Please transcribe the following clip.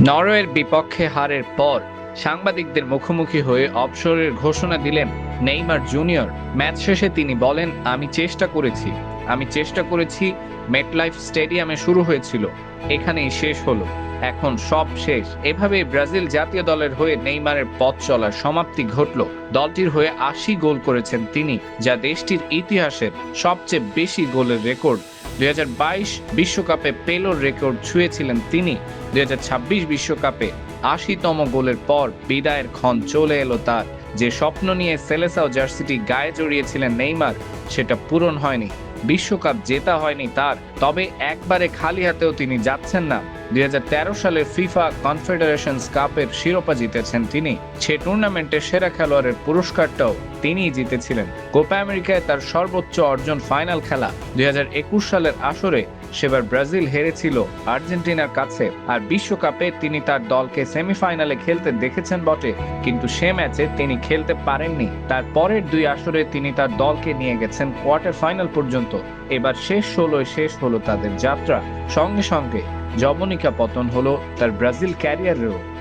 নরওয়ের বিপক্ষে হারের পর সাংবাদিকদের মুখোমুখি হয়ে অবসরের ঘোষণা দিলেন নেইমার জুনিয়র। ম্যাচ শেষে তিনি বলেন, আমি চেষ্টা করেছি। মেটলাইফ স্টেডিয়ামে শুরু হয়েছিল, এখানেই শেষ হলো, এখন সব শেষ। এভাবে ব্রাজিল জাতীয় দলের হয়ে নেইমারের পথ চলার সমাপ্তি ঘটল। দলটির হয়ে ৮০ গোল করেছেন তিনি, যা দেশটির ইতিহাসের সবচেয়ে বেশি গোলের রেকর্ড। ২০২২ বিশ্বকাপে পেলোর রেকর্ড ছুঁয়েছিলেন তিনি। ২০২৬ বিশ্বকাপে ৮০তম গোলের পর বিদায়ের ক্ষণ চলে এলো তার। যে স্বপ্ন নিয়ে সেলেসাও জার্সিটি গায়ে জড়িয়েছিলেন নেইমার, সেটা পূরণ হয়নি। বিশ্বকাপ জেতা হয়নি তার, তবে একবারে খালি হাতেও তিনি যাচ্ছেন না। ২০১৩ সালে ফিফা কনফেডারেশনস কাপের শিরোপা জিতেছেন তিনি। সে টুর্নামেন্টের সেরা খেলোয়াড়ের পুরস্কারটাও তিনিই জিতেছিলেন। কোপা আমেরিকায় তার সর্বোচ্চ অর্জন ফাইনাল খেলা। ২০২১ সালের আসরে সেবার ব্রাজিল হেরেছিল আর্জেন্টিনার কাছে। আর বিশ্বকাপে তিনি তার দলকে সেমিফাইনালে খেলতে দেখেছেন বটে, কিন্তু সে ম্যাচে তিনি খেলতে পারেননি। তার পরের দুই আসরে তিনি তার দলকে নিয়ে গেছেন কোয়ার্টার ফাইনাল পর্যন্ত। এবার শেষ হলো তাদের যাত্রা। সঙ্গে সঙ্গে জবনিকা পতন হলো তার ব্রাজিল ক্যারিয়ারেও।